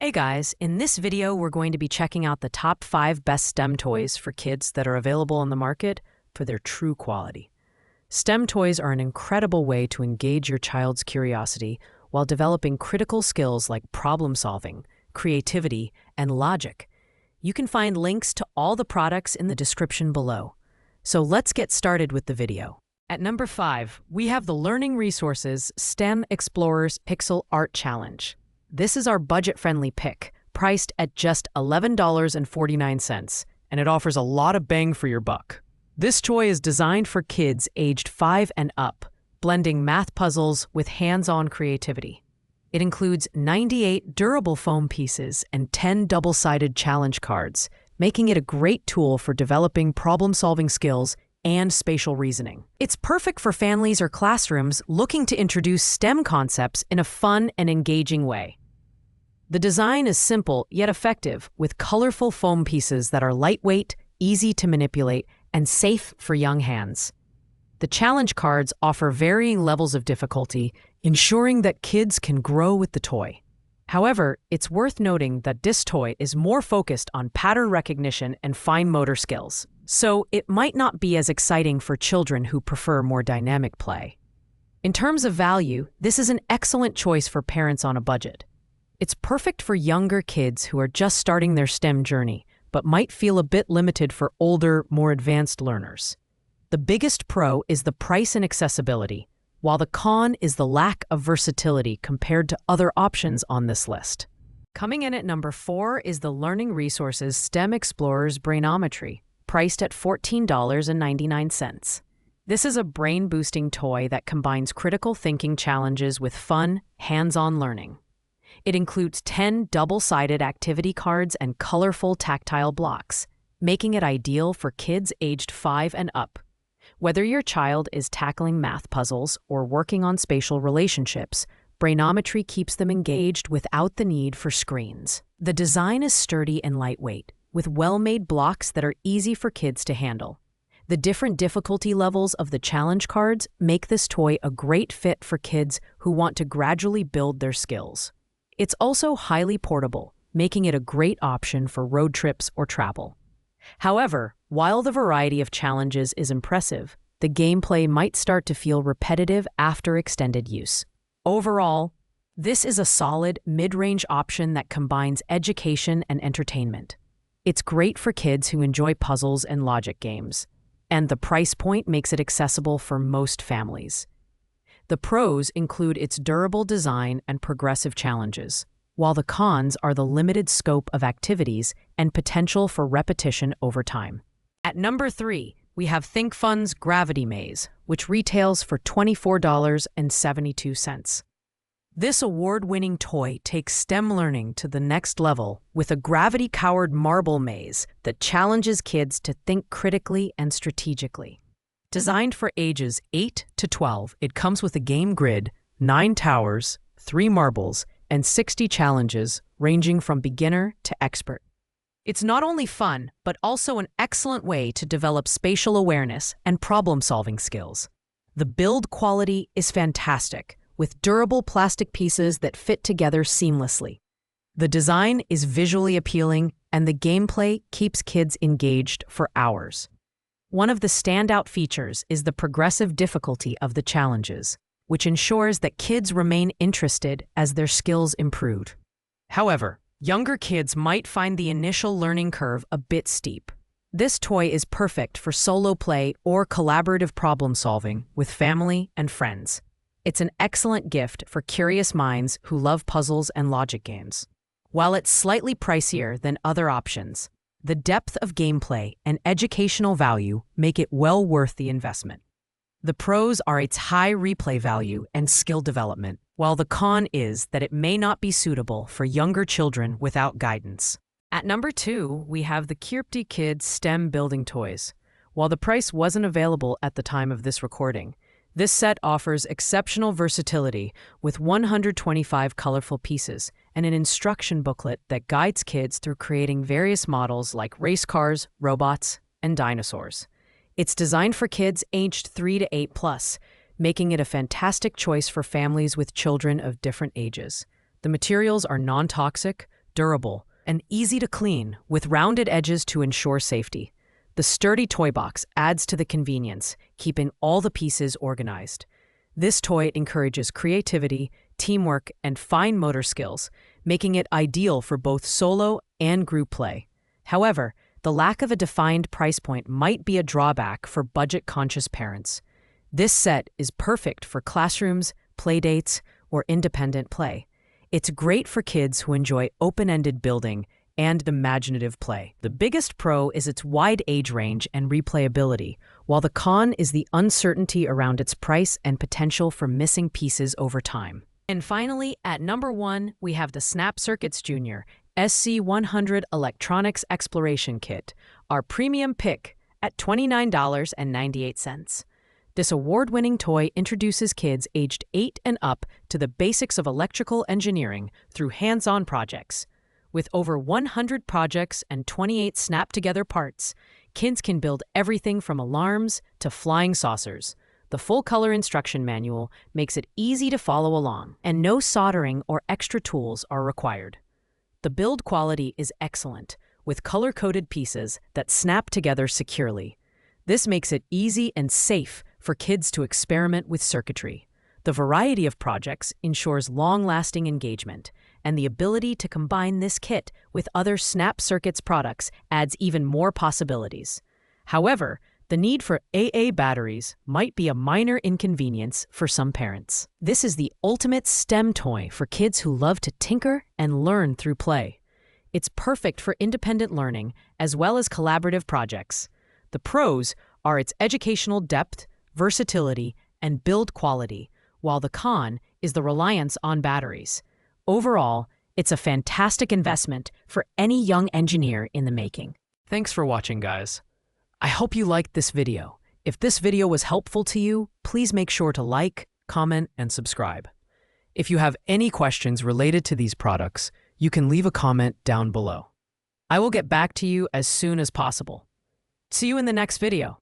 Hey guys, in this video we're going to be checking out the top 5 best STEM toys for kids that are available on the market for their true quality. STEM toys are an incredible way to engage your child's curiosity while developing critical skills like problem solving, creativity, and logic. You can find links to all the products in the description below. So let's get started with the video. At number 5, we have the Learning Resources STEM Explorers Pixel Art Challenge. This is our budget-friendly pick, priced at just $11.49, and it offers a lot of bang for your buck. This toy is designed for kids aged 5 and up, blending math puzzles with hands-on creativity. It includes 98 durable foam pieces and 10 double-sided challenge cards, making it a great tool for developing problem-solving skills and spatial reasoning. It's perfect for families or classrooms looking to introduce STEM concepts in a fun and engaging way. The design is simple yet effective, with colorful foam pieces that are lightweight, easy to manipulate, and safe for young hands. The challenge cards offer varying levels of difficulty, ensuring that kids can grow with the toy. However, it's worth noting that this toy is more focused on pattern recognition and fine motor skills, so it might not be as exciting for children who prefer more dynamic play. In terms of value, this is an excellent choice for parents on a budget. It's perfect for younger kids who are just starting their STEM journey, but might feel a bit limited for older, more advanced learners. The biggest pro is the price and accessibility, while the con is the lack of versatility compared to other options on this list. Coming in at number 4 is the Learning Resources STEM Explorers Brainometry, priced at $14.99. This is a brain-boosting toy that combines critical thinking challenges with fun, hands-on learning. It includes 10 double-sided activity cards and colorful tactile blocks, making it ideal for kids aged 5 and up. Whether your child is tackling math puzzles or working on spatial relationships, Brainometry keeps them engaged without the need for screens. The design is sturdy and lightweight, with well-made blocks that are easy for kids to handle. The different difficulty levels of the challenge cards make this toy a great fit for kids who want to gradually build their skills. It's also highly portable, making it a great option for road trips or travel. However, while the variety of challenges is impressive, the gameplay might start to feel repetitive after extended use. Overall, this is a solid, mid-range option that combines education and entertainment. It's great for kids who enjoy puzzles and logic games, and the price point makes it accessible for most families. The pros include its durable design and progressive challenges, while the cons are the limited scope of activities and potential for repetition over time. At number 3, we have ThinkFun's Gravity Maze, which retails for $24.72. This award-winning toy takes STEM learning to the next level with a gravity-powered marble maze that challenges kids to think critically and strategically. Designed for ages 8 to 12, it comes with a game grid, 9 towers, 3 marbles, and 60 challenges ranging from beginner to expert. It's not only fun, but also an excellent way to develop spatial awareness and problem-solving skills. The build quality is fantastic, with durable plastic pieces that fit together seamlessly. The design is visually appealing, and the gameplay keeps kids engaged for hours. One of the standout features is the progressive difficulty of the challenges, which ensures that kids remain interested as their skills improve. However, younger kids might find the initial learning curve a bit steep. This toy is perfect for solo play or collaborative problem solving with family and friends. It's an excellent gift for curious minds who love puzzles and logic games. While it's slightly pricier than other options, the depth of gameplay and educational value make it well worth the investment. The pros are its high replay value and skill development, while the con is that it may not be suitable for younger children without guidance. At number 2, we have the Kierpti Kids STEM Building Toys. While the price wasn't available at the time of this recording, this set offers exceptional versatility with 125 colorful pieces and an instruction booklet that guides kids through creating various models like race cars, robots, and dinosaurs. It's designed for kids aged 3 to 8 plus, making it a fantastic choice for families with children of different ages. The materials are non-toxic, durable, and easy to clean with rounded edges to ensure safety. The sturdy toy box adds to the convenience, keeping all the pieces organized. This toy encourages creativity, teamwork, and fine motor skills, making it ideal for both solo and group play. However, the lack of a defined price point might be a drawback for budget-conscious parents. This set is perfect for classrooms, playdates, or independent play. It's great for kids who enjoy open-ended building and imaginative play. The biggest pro is its wide age range and replayability, while the con is the uncertainty around its price and potential for missing pieces over time. And finally, at number 1, we have the Snap Circuits Junior SC100 Electronics Exploration Kit, our premium pick at $29.98. This award-winning toy introduces kids aged 8 and up to the basics of electrical engineering through hands-on projects. With over 100 projects and 28 snap-together parts, kids can build everything from alarms to flying saucers. The full-color instruction manual makes it easy to follow along, and no soldering or extra tools are required. The build quality is excellent, with color-coded pieces that snap together securely. This makes it easy and safe for kids to experiment with circuitry. The variety of projects ensures long-lasting engagement, and the ability to combine this kit with other Snap Circuits products adds even more possibilities. However, the need for AA batteries might be a minor inconvenience for some parents. This is the ultimate STEM toy for kids who love to tinker and learn through play. It's perfect for independent learning as well as collaborative projects. The pros are its educational depth, versatility, and build quality, while the con is the reliance on batteries. Overall, it's a fantastic investment for any young engineer in the making. Thanks for watching, guys. I hope you liked this video. If this video was helpful to you, please make sure to like, comment, and subscribe. If you have any questions related to these products, you can leave a comment down below. I will get back to you as soon as possible. See you in the next video.